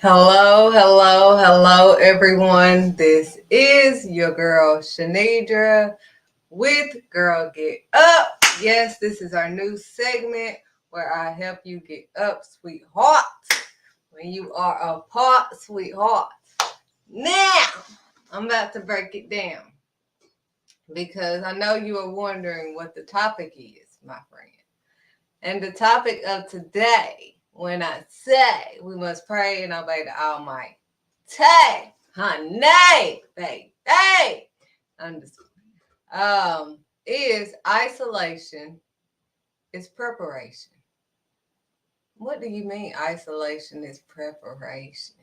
Hello, hello, hello, everyone. This is your girl Shanidra with Girl Get Up. Yes, this is our new segment where I help you get up, sweetheart, when you are apart, sweetheart. Now, I'm about to break it down because I know you are wondering what the topic is, my friend. And the topic of today, when I say we must pray and obey the Almighty, honey, baby, I'm just, is isolation is preparation. What do you mean isolation is preparation?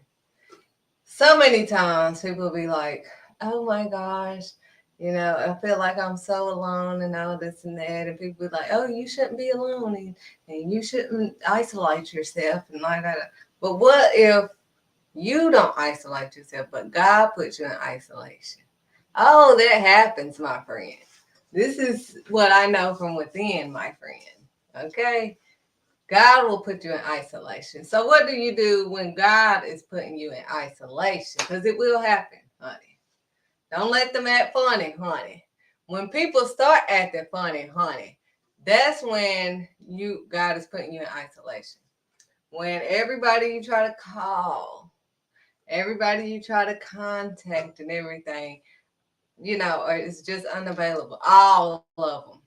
So many times people be like, oh my gosh, I feel like I'm so alone and all this and that. And people be like, oh, you shouldn't be alone and you shouldn't isolate yourself and like that. But what if you don't isolate yourself, but God puts you in isolation? Oh, that happens, my friend. This is what I know from within, my friend. Okay? God will put you in isolation. So what do you do when God is putting you in isolation? Because it will happen, honey. Don't let them act funny, honey. When people start acting funny, honey, that's when God is putting you in isolation. When everybody you try to call, everybody you try to contact and everything, it's just unavailable. All of them.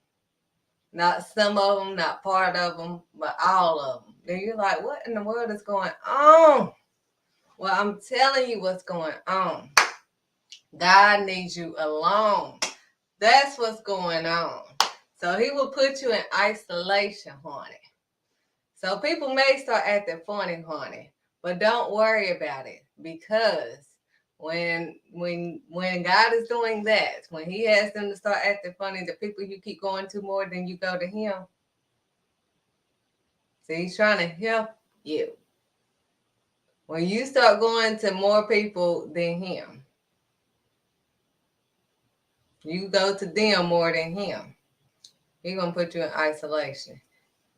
Not some of them, not part of them, but all of them. Then you're like, what in the world is going on? Well, I'm telling you what's going on. God needs you alone. That's what's going on. So he will put you in isolation, honey. So people may start acting funny, honey, but don't worry about it because when God is doing that, when he has them to start acting funny, the people you keep going to more than you go to him, so he's trying to help you. When you start going to more people than him, you go to them more than him, he's going to put you in isolation.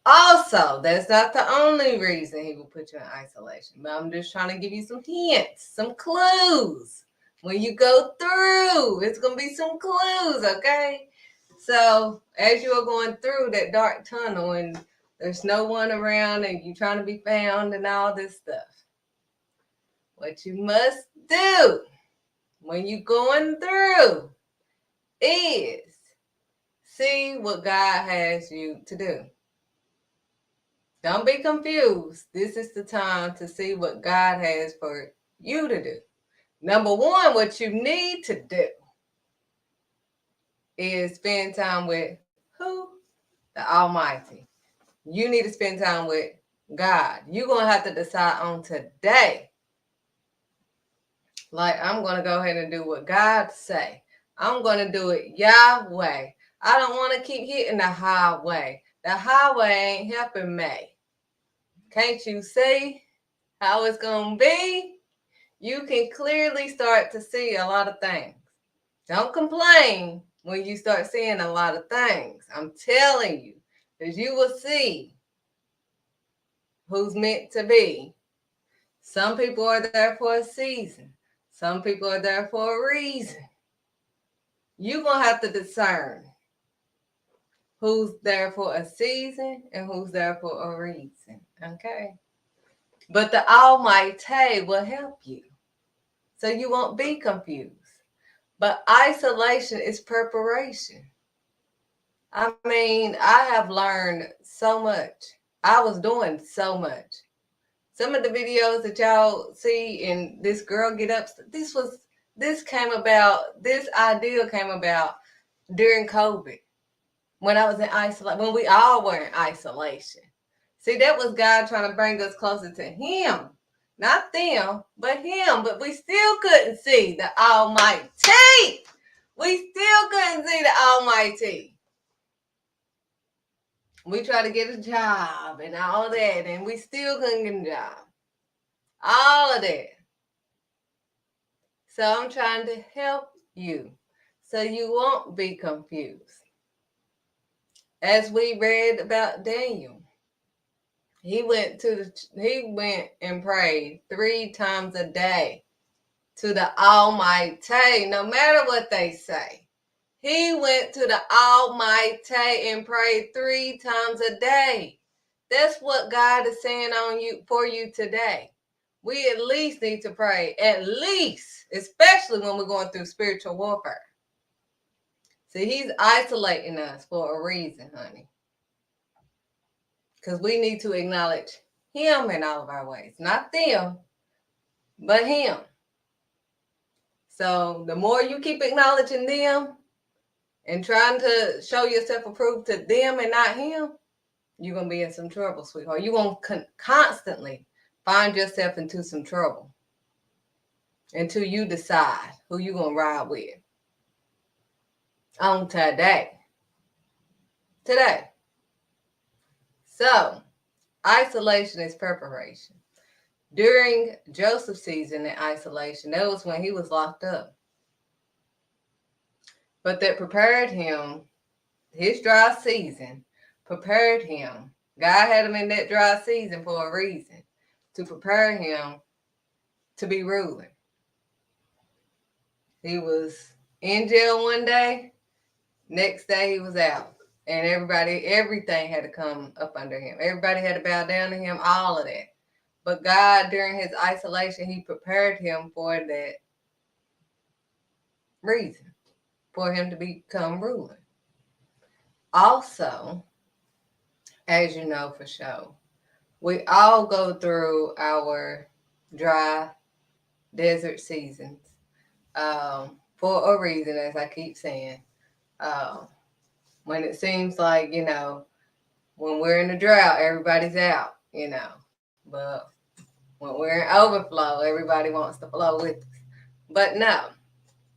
Also, that's not the only reason he will put you in isolation, but I'm just trying to give you some hints, some clues. When you go through, it's going to be some clues, okay? So, as you are going through that dark tunnel and there's no one around and you're trying to be found and all this stuff, what you must do when you're going through is see what God has you to do. Don't be confused. This is the time to see what God has for you to do. Number one, what you need to do is spend time with who? The Almighty. You need to spend time with God. You're going to have to decide on today. Like, I'm going to go ahead and do what God say. I'm going to do it Yahweh. I don't want to keep hitting the highway. The highway ain't helping me. Can't you see how it's going to be? You can clearly start to see a lot of things. Don't complain when you start seeing a lot of things. I'm telling you, because you will see who's meant to be. Some people are there for a season. Some people are there for a reason. You're going to have to discern who's there for a season and who's there for a reason. Okay? But the Almighty will help you so you won't be confused. But isolation is preparation. I mean, I have learned so much. I was doing so much. Some of the videos that y'all see in this girl get up, this idea came about during COVID when I was in isolation, when we all were in isolation. See, that was God trying to bring us closer to him. Not them, but him. But we still couldn't see the Almighty. We still couldn't see the Almighty. We tried to get a job and all that, and we still couldn't get a job. All of that. So I'm trying to help you so you won't be confused. As we read about Daniel, He went and prayed 3 times a day to the Almighty, no matter what they say. He went to the Almighty and prayed 3 times a day. That's what God is saying for you today. We at least need to pray, at least, especially when we're going through spiritual warfare. See, he's isolating us for a reason, honey. Because we need to acknowledge him in all of our ways. Not them, but him. So the more you keep acknowledging them and trying to show yourself approved to them and not him, you're going to be in some trouble, sweetheart. You're going to constantly find yourself into some trouble until you decide who you're going to ride with on today. So, isolation is preparation. During Joseph's season in isolation, that was when he was locked up. But that prepared him, his dry season prepared him. God had him in that dry season for a reason, to prepare him to be ruling. He was in jail one day, next day he was out. And everything had to come up under him. Everybody had to bow down to him, all of that. But God, during his isolation, he prepared him for that reason, for him to become ruler. Also, as you know for sure, we all go through our dry desert seasons for a reason, as I keep saying. When it seems like, when we're in a drought, everybody's out, But when we're in overflow, everybody wants to flow with us. But no,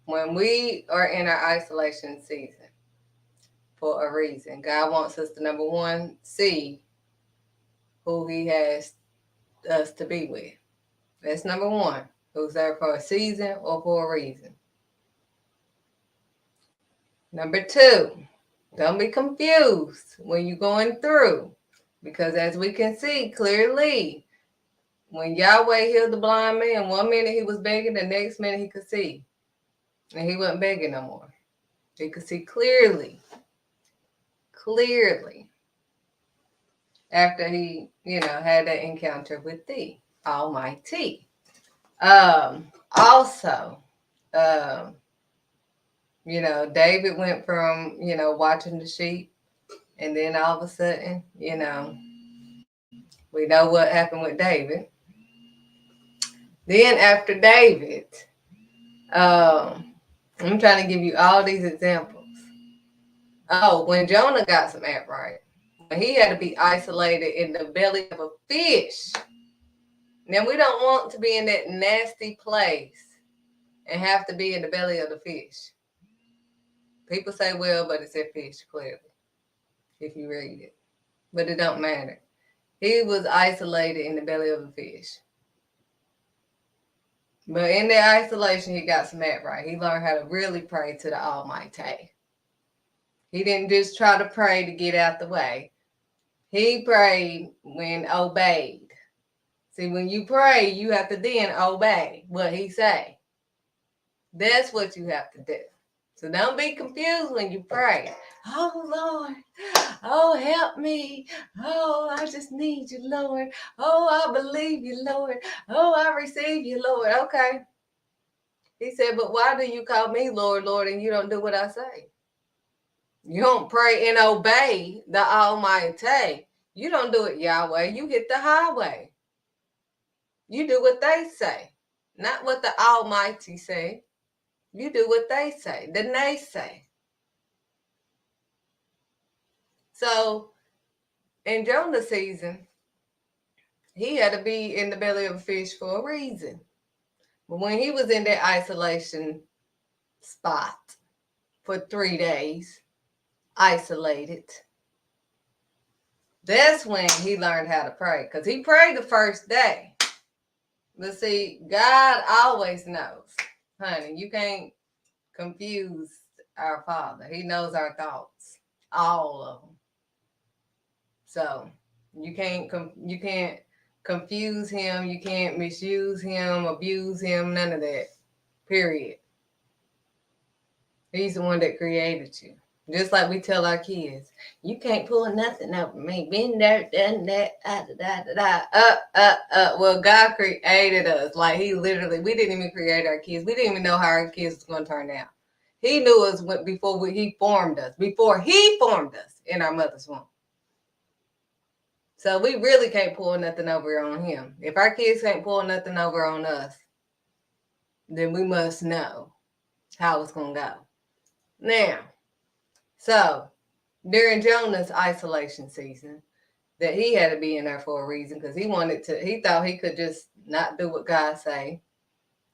when we are in our isolation season for a reason, God wants us to, number one, see who he has us to be with. That's number one. Who's there for a season or for a reason. Number two, don't be confused when you're going through. Because as we can see clearly, when Yahweh healed the blind man, 1 minute he was begging, the next minute he could see. And he wasn't begging no more. He could see clearly. After he, had that encounter with the Almighty. Also, David went from, watching the sheep, and then all of a sudden, we know what happened with David. Then after David, I'm trying to give you all these examples. Oh, when Jonah got some act right, when he had to be isolated in the belly of a fish. Now, we don't want to be in that nasty place and have to be in the belly of the fish. People say, well, but it said fish, clearly, if you read it. But it don't matter. He was isolated in the belly of a fish. But in that isolation, he got some act right. He learned how to really pray to the Almighty. He didn't just try to pray to get out the way. He prayed when obeyed. See, when you pray, you have to then obey what he say. That's what you have to do. So don't be confused when you pray. Oh, Lord. Oh, help me. Oh, I just need you, Lord. Oh, I believe you, Lord. Oh, I receive you, Lord. Okay. He said, but why do you call me Lord, Lord, and you don't do what I say? You don't pray and obey the Almighty. You don't do it Yahweh. You hit the highway. You do what they say, not what the Almighty say. You do what they say, the they say. So in Jonah's season, he had to be in the belly of a fish for a reason. But when he was in that isolation spot for 3 days, isolated, that's when he learned how to pray. Because he prayed the first day. But see, God always knows. Honey, you can't confuse our Father. He knows our thoughts. All of them. So You can't confuse him. You can't misuse him, abuse him, none of that. Period. He's the one that created you. Just like we tell our kids, you can't pull nothing over me. Been there, done that, Well, God created us. Like He literally, we didn't even create our kids. We didn't even know how our kids was going to turn out. He knew us before He formed us. Before He formed us in our mother's womb. So we really can't pull nothing over on Him. If our kids can't pull nothing over on us, then we must know how it's going to go. Now, so during Jonah's isolation season, that he had to be in there for a reason, because he thought he could just not do what God say,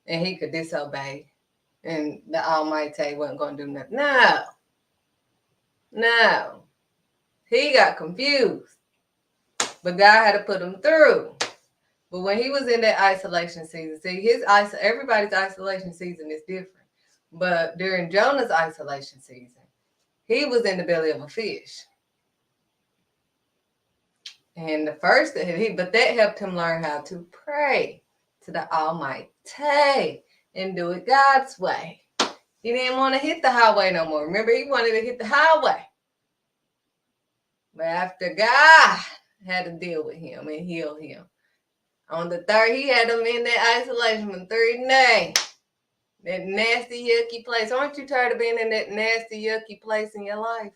and he could disobey, and the Almighty wasn't going to do nothing. No. He got confused, but God had to put him through. But when he was in that isolation season, see, everybody's isolation season is different. But during Jonah's isolation season, he was in the belly of a fish. And the first but that helped him learn how to pray to the Almighty and do it God's way. He didn't want to hit the highway no more. Remember, he wanted to hit the highway. But after God had to deal with him and heal him, on the third, he had him in that isolation for 3 days. That nasty, yucky place. Aren't you tired of being in that nasty, yucky place in your life?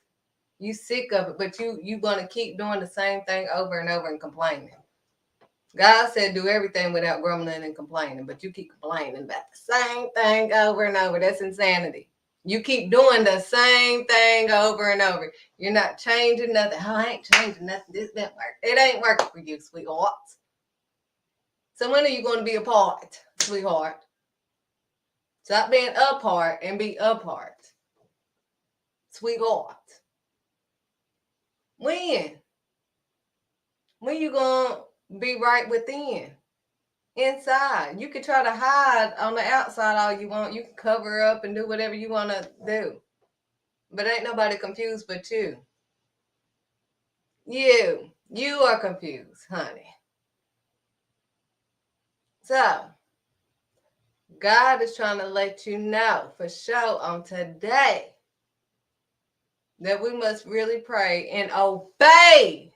You sick of it, but you going to keep doing the same thing over and over and complaining. God said do everything without grumbling and complaining, but you keep complaining about the same thing over and over. That's insanity. You keep doing the same thing over and over. You're not changing nothing. Oh, I ain't changing nothing. This didn't work. It ain't working for you, sweetheart. So when are you going to be apart, sweetheart? Stop being apart and be apart, sweetheart. When you gonna be right within, inside? You can try to hide on the outside all you want. You can cover up and do whatever you want to do, but ain't nobody confused but you. You are confused, honey. So God is trying to let you know for sure on today that we must really pray and obey.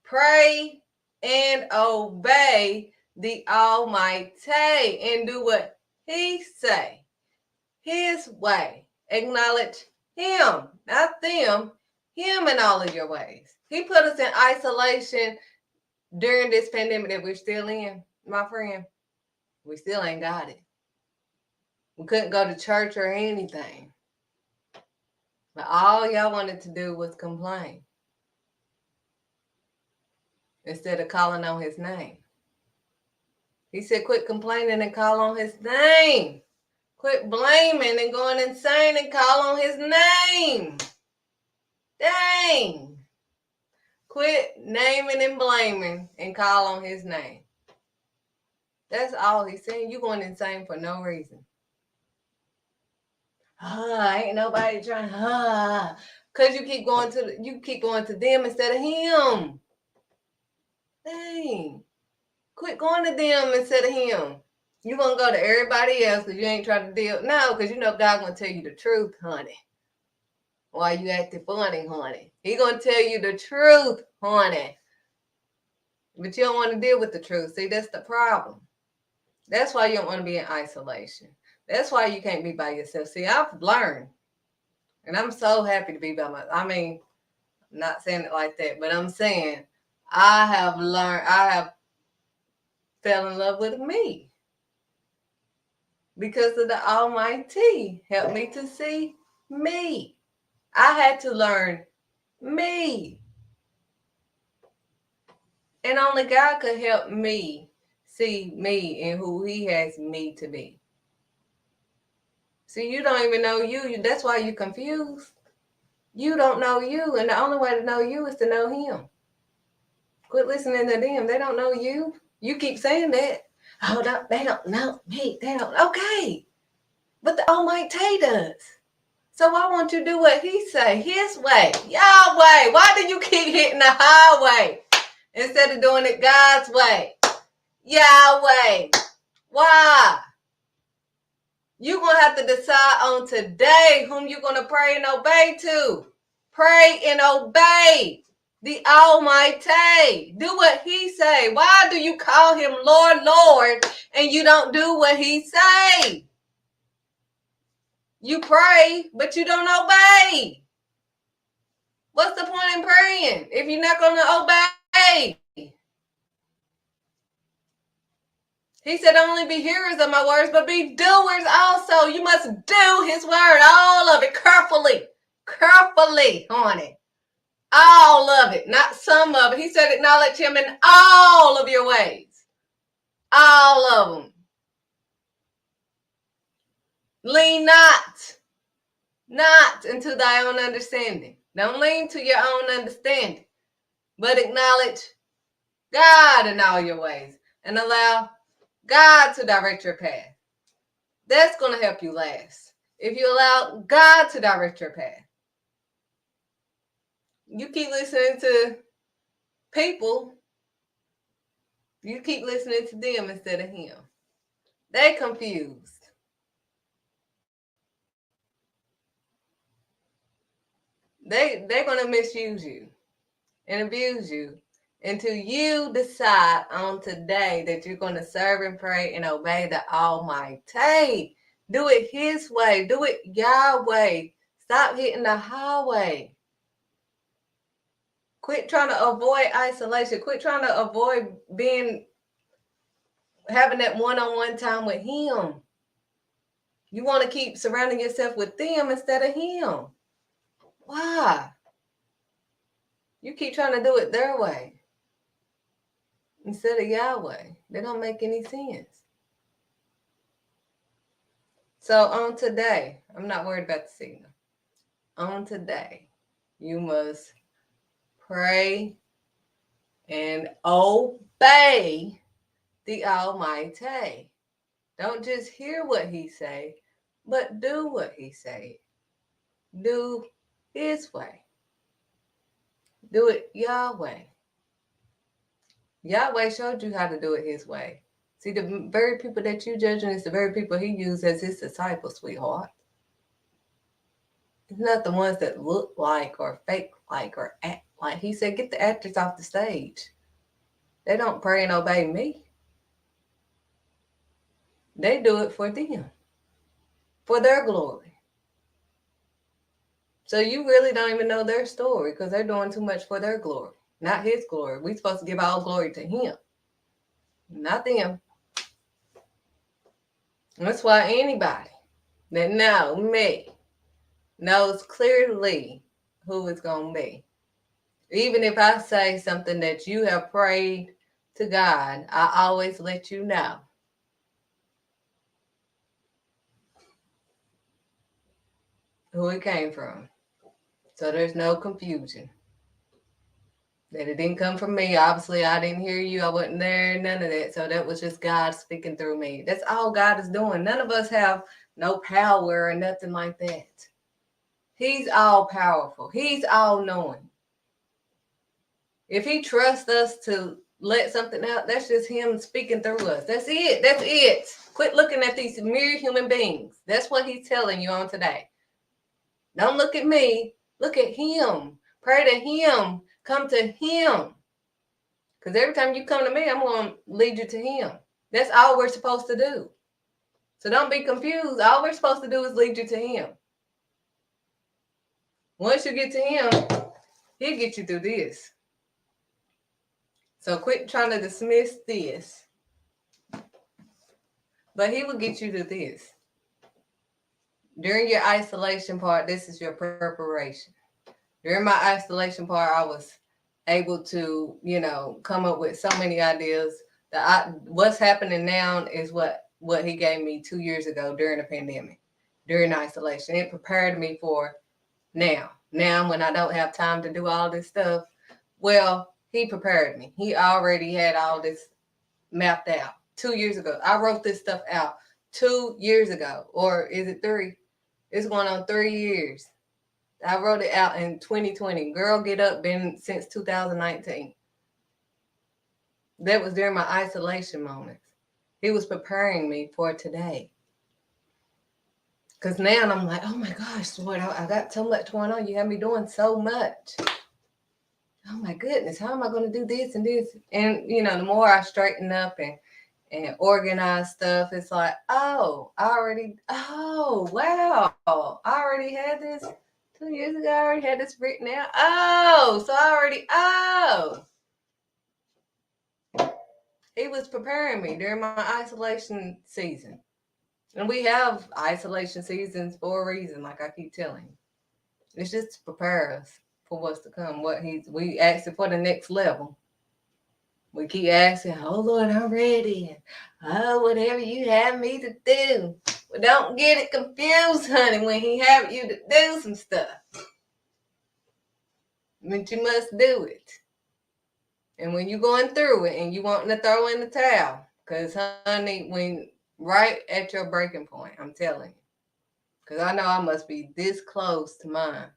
Pray and obey the Almighty and do what He say. His way. Acknowledge Him, not them. Him in all of your ways. He put us in isolation during this pandemic that we're still in, my friend. We still ain't got it. We couldn't go to church or anything. But all y'all wanted to do was complain instead of calling on His name. He said, quit complaining and call on His name. Quit blaming and going insane and call on His name. Dang. Quit naming and blaming and call on His name. That's all He's saying. You're going insane for no reason. Ain't nobody trying. Because you keep going to them instead of Him. Dang. Quit going to them instead of Him. You're going to go to everybody else because you ain't trying to deal. No, because you know God's going to tell you the truth, honey. Why you acting funny, honey? He going to tell you the truth, honey. But you don't want to deal with the truth. See, that's the problem. That's why you don't want to be in isolation. That's why you can't be by yourself. See, I've learned, and I'm so happy to be by myself. I mean, I'm not saying it like that, but I'm saying I have fell in love with me because of the Almighty helped me to see me. I had to learn me. And only God could help me see me and who He has me to be. See, you don't even know you. That's why you're confused. You don't know you. And the only way to know you is to know Him. Quit listening to them. They don't know you. You keep saying that. Oh, no, they don't know me. They don't. Okay. But the Almighty does. So I want you to do what He say. His way. Yahweh. Why do you keep hitting the highway? instead of doing it God's way. Yahweh. Why? You're going to have to decide on today whom you're going to pray and obey to. Pray and obey the Almighty. Do what he say. Why do you call him Lord, Lord, and you don't do what he say? You pray, but you don't obey. What's the point in praying if you're not going to obey? He said, only be hearers of my words, but be doers also. You must do his word, all of it, carefully, honey. All of it, not some of it. He said, acknowledge him in all of your ways. All of them. Lean not into thy own understanding. Don't lean to your own understanding, but acknowledge God in all your ways and allow God to direct your path. That's going to help you last. If you allow God to direct your path. You keep listening to people. You keep listening to them instead of him. They confused. They're going to misuse you and abuse you until you decide on today that you're going to serve and pray and obey the Almighty. Do it his way. Do it Yahweh. Stop hitting the highway. Quit trying to avoid isolation. Quit trying to avoid having that one-on-one time with him. You want to keep surrounding yourself with them instead of him. Why? You keep trying to do it their way instead of Yahweh. They don't make any sense. So on today, I'm not worried about the signal. On today, you must pray and obey the Almighty. Don't just hear what he say, but do what he say. Do his way. Do it Yahweh. Yahweh showed you how to do it his way. See, the very people that you judging is the very people he used as his disciples, sweetheart. It's not the ones that look like or fake like or act like. He said, get the actors off the stage. They don't pray and obey me. They do it for them, for their glory. So you really don't even know their story because they're doing too much for their glory, not his glory. We're supposed to give all glory to him, not them. That's why anybody that knows me knows clearly who it's going to be. Even if I say something that you have prayed to God, I always let you know. Who it came from. So there's no confusion. That it didn't come from me. Obviously, I didn't hear you. I wasn't there. None of that. So that was just God speaking through me. That's all God is doing. None of us have no power or nothing like that. He's all powerful. He's all knowing. If he trusts us to let something out, that's just him speaking through us. That's it. That's it. Quit looking at these mere human beings. That's what he's telling you on today. Don't look at me. Look at him. Pray to him. Come to him. Because every time you come to me, I'm going to lead you to him. That's all we're supposed to do. So don't be confused. All we're supposed to do is lead you to him. Once you get to him, he'll get you through this. So quit trying to dismiss this. But he will get you to this. During your isolation part, this is your preparation. During my isolation part, I was able to, come up with so many ideas that what's happening now is what he gave me 2 years ago during the pandemic, during isolation. It prepared me for now. Now, when I don't have time to do all this stuff, well, he prepared me. He already had all this mapped out 2 years ago. I wrote this stuff out 2 years ago, or is it 3? It's going on 3 years. I wrote it out in 2020. Girl, get up, been since 2019. That was during my isolation moments. He was preparing me for today. Because now I'm like, oh my gosh, Lord, I got so much going on. You have me doing so much. Oh my goodness, how am I going to do this and this? And, the more I straighten up and organize stuff, it's like, oh, wow, I already had this 2 years ago. I already had this written out. He was preparing me during my isolation season. And we have isolation seasons for a reason, like I keep telling you. It's just to prepare us for what's to come. We asking for the next level. We keep asking, oh Lord, I'm ready. Oh, whatever you have me to do. But don't get it confused, honey, when he have you to do some stuff. But you must do it. And when you're going through it and you wanting to throw in the towel, because honey, when right at your breaking point, I'm telling you. Because I know I must be this close to mine.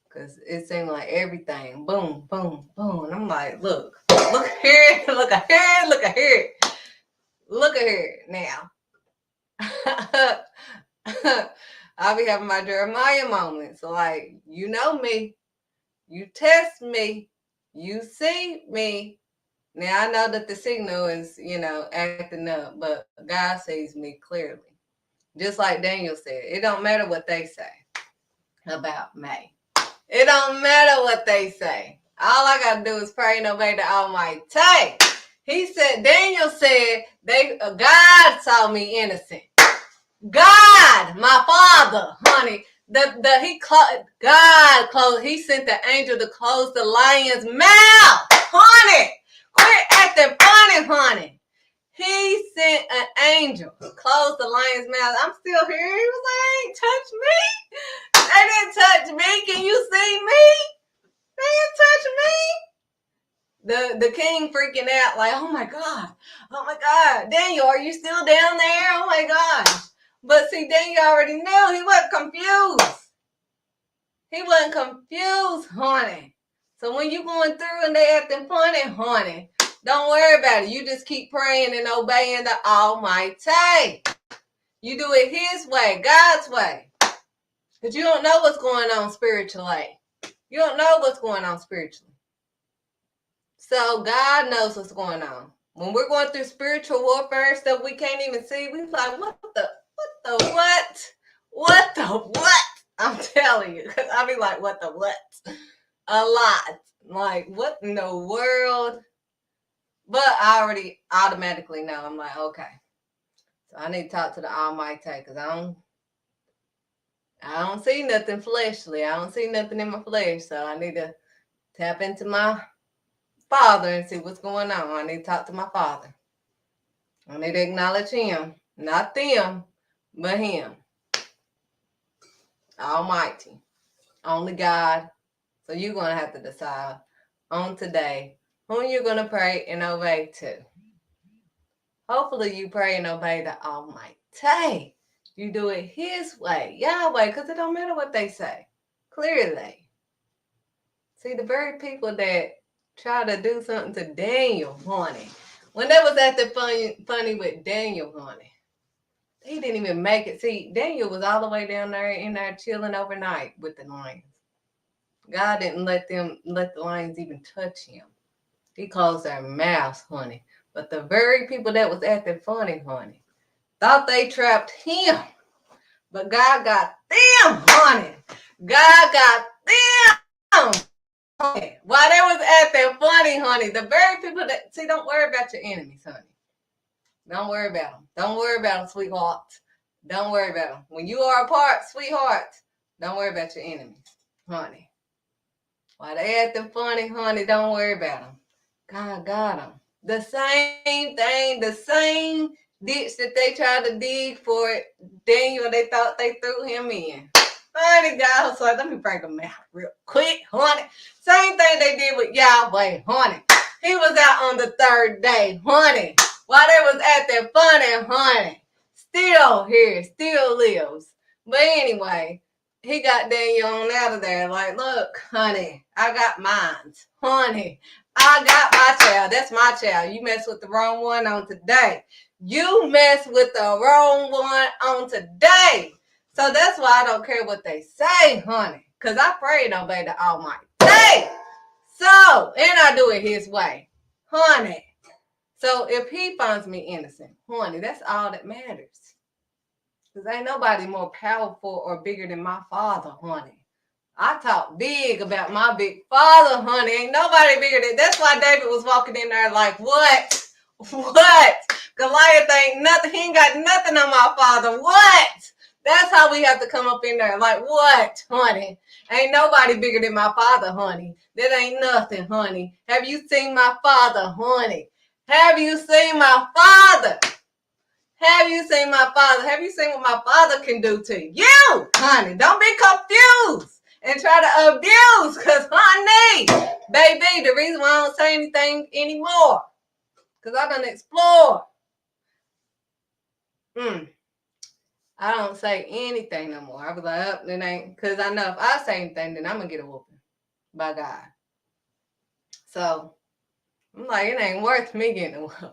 Because it seemed like everything, boom, boom, boom. And I'm like, look here, look here, look here. Look at here now. I'll be having my Jeremiah moments. Like, you know me. You test me. You see me. Now, I know that the signal is, acting up, but God sees me clearly. Just like Daniel said, it don't matter what they say about me. It don't matter what they say. All I got to do is pray and obey the Almighty. He said, Daniel said, God saw me innocent. God, my Father, honey. God closed. He sent the angel to close the lion's mouth, honey. Quit acting funny, honey. He sent an angel to close the lion's mouth. I'm still here. He was like, they ain't touch me. They didn't touch me. Can you see me? They didn't touch me. The king freaking out like, oh my God. Daniel, are you still down there? Oh my gosh. But see, Daniel already knew. He wasn't confused. Honey. So when you going through and they acting funny, honey, don't worry about it. You just keep praying and obeying the Almighty. You do it His way, God's way. Because you don't know what's going on spiritually. You don't know what's going on spiritually. So God knows what's going on. When we're going through spiritual warfare stuff we can't even see, we like, what the what? I'm telling you. Because I'll be like, what the what? A lot. Like, what in the world? But I already automatically know. I'm like, okay. So I need to talk to the Almighty because I don't see nothing fleshly. I don't see nothing in my flesh. So I need to tap into my Father and see what's going on. I need to talk to my Father. I need to acknowledge Him. Not them, but Him. Almighty. Only God. So you're going to have to decide on today who you're going to pray and obey to. Hopefully you pray and obey the Almighty. You do it His way, Yahweh, because it don't matter what they say. Clearly. See, the very people that try to do something to Daniel, honey, when they was acting funny with Daniel, honey, he didn't even make it. See, Daniel was all the way down there in there chilling overnight with the lions. God didn't let the lions even touch him. He closed their mouths, honey. But the very people that was acting funny, honey, thought they trapped him. But God got them, honey. God got them, honey. While they was acting funny, honey, the very people that, see, don't worry about your enemies, honey. Don't worry about them. Don't worry about them, sweetheart. Don't worry about them. When you are apart, sweetheart, don't worry about your enemies, honey. While they acting funny, honey, don't worry about them. God got them. The same thing, the same ditch that they tried to dig for Daniel, they thought they threw him in. Honey, God was like, let me break them out real quick, honey. Same thing they did with Yahweh, honey. He was out on the third day, honey. While they was acting funny, honey. Still here, still lives. But anyway, he got Daniel on out of there. Like, look, honey, I got mines. Honey, I got my child. That's my child. You mess with the wrong one on today. You mess with the wrong one on today. So that's why I don't care what they say, honey. Because I pray and obey the Almighty. Hey! So, and I do it his way. Honey. So if he finds me innocent, honey, that's all that matters. Because ain't nobody more powerful or bigger than my father, honey. I talk big about my big father, honey. Ain't nobody bigger than. That's why David was walking in there like, what? What? Goliath ain't nothing. He ain't got nothing on my father. What? That's how we have to come up in there. Like, what, honey? Ain't nobody bigger than my father, honey. That ain't nothing, honey. Have you seen my father, honey? Have you seen my father? Have you seen my father? Have you seen what my father can do to you, honey? Don't be confused and try to abuse, because, honey, baby, the reason why I don't say anything anymore, because I done explore. I don't say anything no more. I be like, up, then ain't, because I know if I say anything, then I'm going to get a whooping by God. So, I'm like, it ain't worth me getting a whooping.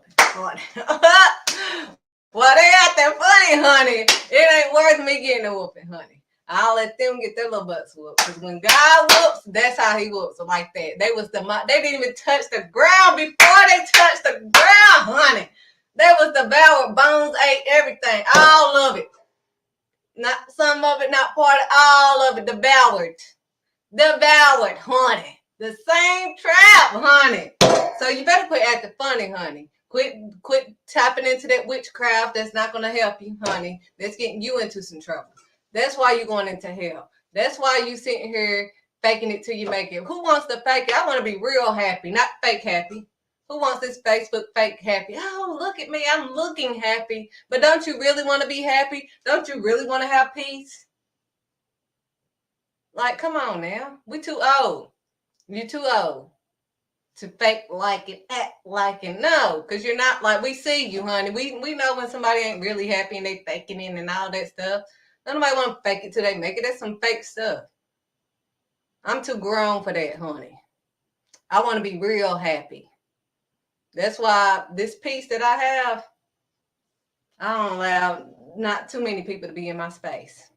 Well, they out there funny, honey. It ain't worth me getting a whooping, honey. I'll let them get their little butts whooped. Because when God whoops, that's how he whoops them like that. They didn't even touch the ground before they touched the ground, honey. They was devoured. Bones ate everything. All of it. Not some of it, not part of all of it. Devoured. Devoured, honey. The same trap, honey. So you better quit acting funny, honey. Quit tapping into that witchcraft that's not going to help you, honey. That's getting you into some trouble. That's why you're going into hell. That's why you sitting here faking it till you make it. Who wants to fake it? I want to be real happy, not fake happy. Who wants this Facebook fake happy? Oh, look at me. I'm looking happy. But don't you really want to be happy? Don't you really want to have peace? Like, come on now. We too old. You're too old to fake like it, act like it. No, because you're not like, we see you, honey. We know when somebody ain't really happy and they faking it and all that stuff. Nobody want to fake it till they make it. That's some fake stuff. I'm too grown for that, honey. I want to be real happy. That's why this peace that I have, I don't allow not too many people to be in my space.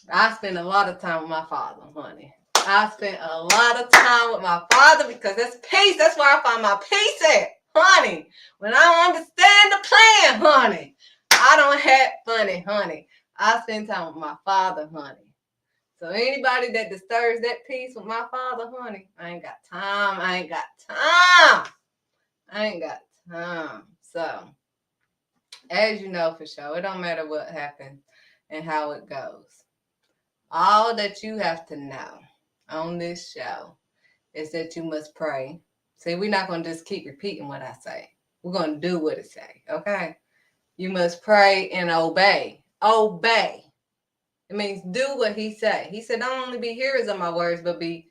I spend a lot of time with my father, honey. I spent a lot of time with my father because that's peace. That's where I find my peace at, honey. When I don't understand the plan, honey, I don't have funny, honey. I spend time with my father, honey. So anybody that disturbs that peace with my father, honey, I ain't got time. I ain't got time. I ain't got time. So, as you know for sure, it don't matter what happens and how it goes. All that you have to know on this show is that you must pray. See, we're not going to just keep repeating what I say. We're going to do what it say, okay? You must pray and obey. Obey. It means do what he say. He said, don't only be hearers of my words, but be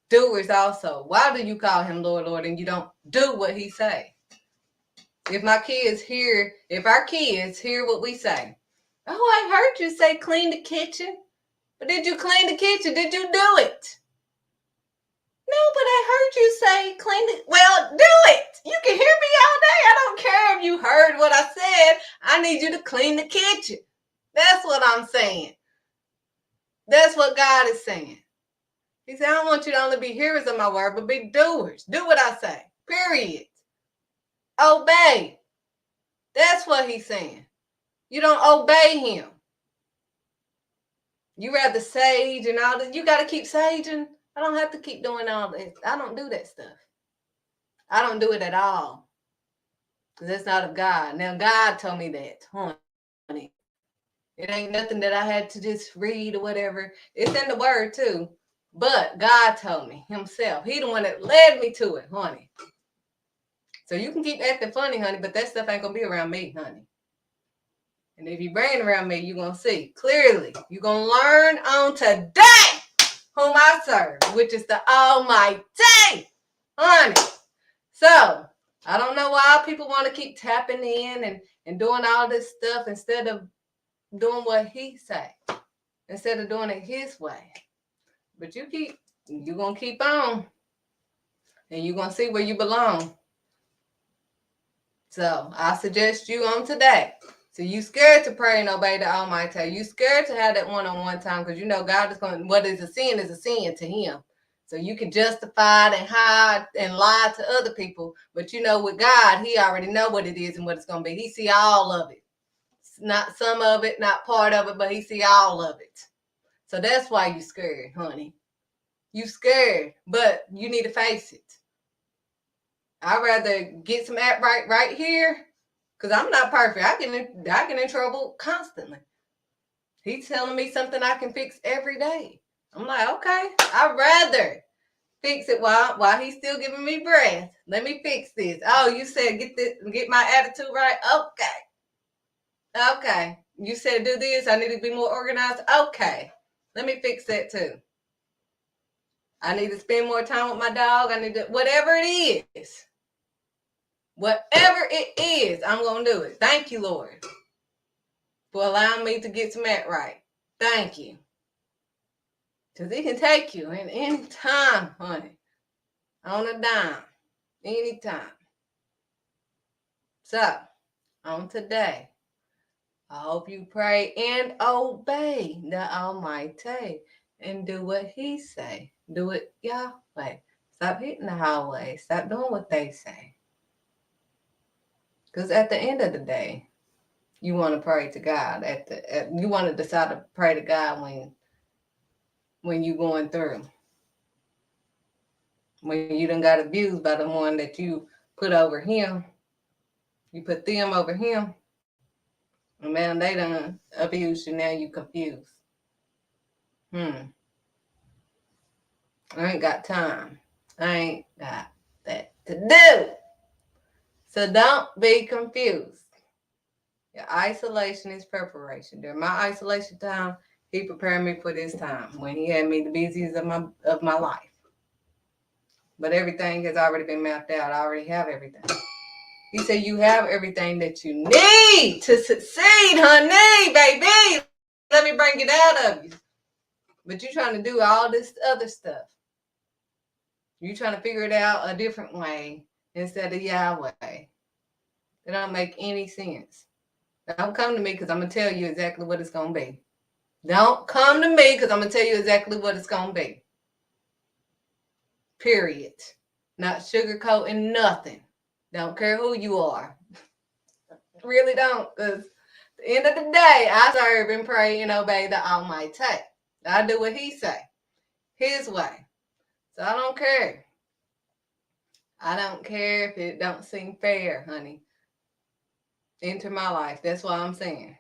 doers also. Why do you call him Lord, Lord, and you don't do what he say? If my kids hear, if our kids hear what we say, oh, I heard you say clean the kitchen. But did you clean the kitchen? Did you do it? No, but I heard you say clean it. Well, do it. You can hear me all day. I don't care if you heard what I said. I need you to clean the kitchen. That's what I'm saying. That's what God is saying. He said, I don't want you to only be hearers of my word, but be doers. Do what I say. Period. Obey. That's what he's saying. You don't obey him. You rather sage and all that. You got to keep saging. I don't have to keep doing all this. I don't do that stuff. I don't do it at all. Because that's not of God. Now, God told me that, honey. It ain't nothing that I had to just read or whatever. It's in the word too. But God told me himself. He the one that led me to it, honey. So you can keep acting funny, honey, but that stuff ain't going to be around me, honey. And if you bring it around me, you're going to see clearly. You're going to learn on today whom I serve, which is the Almighty, honey. So, I don't know why people want to keep tapping in and doing all this stuff instead of doing what he say, instead of doing it his way. But you're going to keep on. and you're going to see where you belong. So I suggest you on today. So you scared to pray and obey the Almighty. You scared to have that one-on-one time because you know God is going, what is a sin to him. So you can justify it and hide and lie to other people. But you know, with God, he already know what it is and what it's going to be. He see all of it. Not some of it, not part of it, but he see all of it. So that's why you scared, honey. You scared, but you need to face it. I'd rather get some act right here, because I'm not perfect. I get in trouble constantly. He's telling me something I can fix every day. I'm like, okay, I'd rather fix it while he's still giving me breath. Let me fix this. Oh, you said get my attitude right. Okay. You said do this. I need to be more organized. Okay. Let me fix that too. I need to spend more time with my dog. I need to, whatever it is. Whatever it is, I'm going to do it. Thank you, Lord, for allowing me to get some act right. Thank you. Because he can take you in any time, honey. On a dime. Anytime. So, on today, I hope you pray and obey the Almighty and do what he say. Do it Yahweh. Stop hitting the highway. Stop doing what they say. Because at the end of the day, you want to pray to God. You want to decide to pray to God when you're going through. When you done got abused by the one that you put over him. You put them over him. And man, they done abused you. Now you confused. I ain't got time. I ain't got that to do. So don't be confused. Your isolation is preparation. During my isolation time, he prepared me for this time when he had me the busiest of my life. But everything has already been mapped out. I already have everything. He said, you have everything that you need to succeed, honey, baby. Let me bring it out of you. But you're trying to do all this other stuff. You're trying to figure it out a different way instead of Yahweh. It don't make any sense. Don't come to me because I'm going to tell you exactly what it's going to be. Don't come to me because I'm going to tell you exactly what it's going to be. Period. Not sugarcoating nothing. Don't care who you are. Really don't. Because at the end of the day, I serve and pray and obey the Almighty. I do what he say. His way. So I don't care. I don't care if it don't seem fair, honey. Enter my life. That's what I'm saying.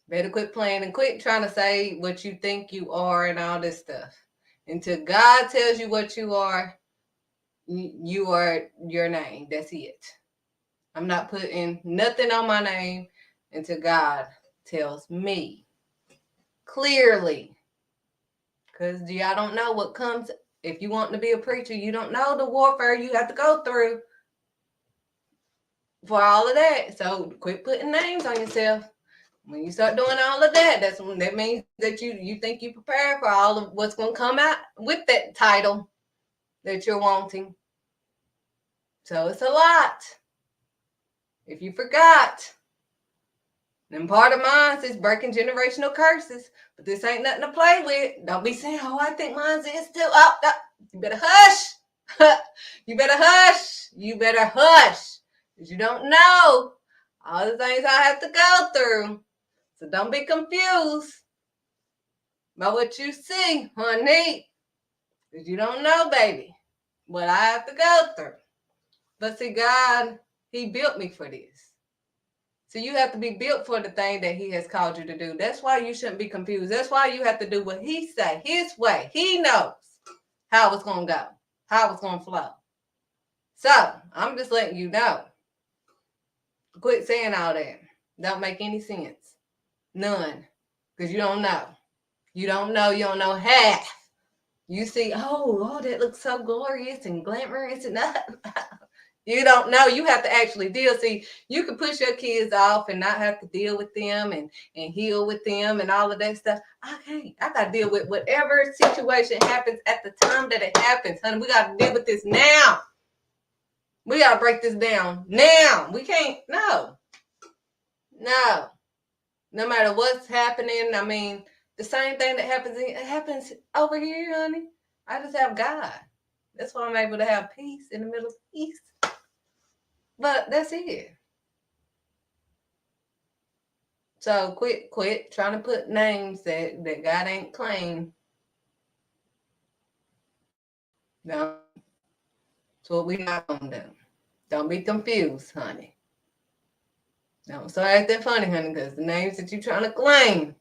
Better quit playing and quit trying to say what you think you are and all this stuff. Until God tells you what you are your name. That's it. I'm not putting nothing on my name until God tells me clearly. Because y'all don't know what comes. If you want to be a preacher, you don't know the warfare you have to go through for all of that. So quit putting names on yourself. When you start doing all of that, that means that you think you prepared for all of what's going to come out with that title that you're wanting. So it's a lot. If you forgot, then part of mine is breaking generational curses. But this ain't nothing to play with. Don't be saying, oh, I think mine is too. Oh, you better hush. You better hush. You better hush. Because you don't know all the things I have to go through. So don't be confused by what you see, honey. Because you don't know, baby, what I have to go through. But see, God, he built me for this. So you have to be built for the thing that he has called you to do. That's why you shouldn't be confused. That's why you have to do what he say, his way. He knows how it's going to go, how it's going to flow. So I'm just letting you know. Quit saying all that. Don't make any sense. None. Because you don't know. You don't know. You don't know half. You see, oh, that looks so glorious and glamorous. And You don't know. You have to actually deal. See, you can push your kids off and not have to deal with them and heal with them and all of that stuff. I can't. I got to deal with whatever situation happens at the time that it happens, honey. We got to deal with this now. We got to break this down now. We can't. No. No matter what's happening. I mean, the same thing that happens, it happens over here, honey. I just have God. That's why I'm able to have peace in the Middle East. But that's it. So quit trying to put names that God ain't claimed. No, that's what we not gonna do. Don't be confused, honey. Don't start acting funny, honey, because the names that you trying to claim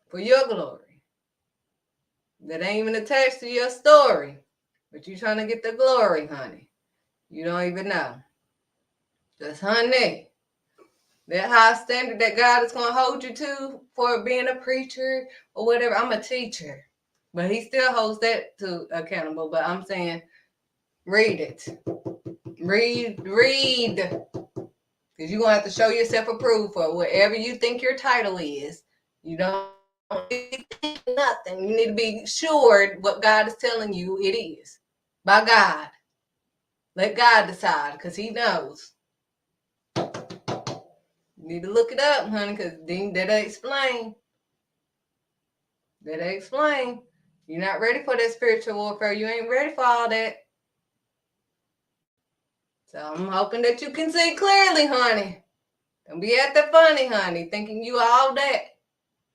for your glory that ain't even attached to your story, but you trying to get the glory, honey. You don't even know. Just, honey, that high standard that God is going to hold you to for being a preacher or whatever. I'm a teacher, but he still holds that to accountable. But I'm saying, read it. Read. Because you're going to have to show yourself approved for whatever you think your title is. You don't think nothing. You need to be sure what God is telling you it is. By God. Let God decide, because he knows. You need to look it up, honey, because that'll explain. That'll explain. You're not ready for that spiritual warfare. You ain't ready for all that. So I'm hoping that you can see clearly, honey. Don't be acting funny, honey, thinking you all that.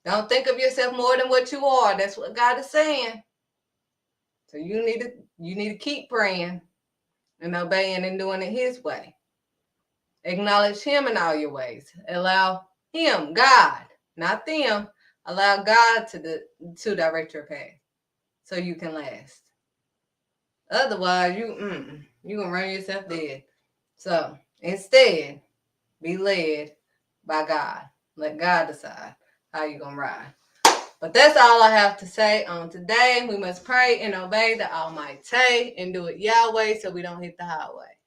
Don't think of yourself more than what you are. That's what God is saying. So you need to keep praying and obeying and doing it his way. Acknowledge him in all your ways. Allow him, God, not them. Allow God to direct your path so you can last. Otherwise, you're going to run yourself dead. So instead, be led by God. Let God decide how you're going to ride. But that's all I have to say on today. We must pray and obey the Almighty and do it Yahweh so we don't hit the highway.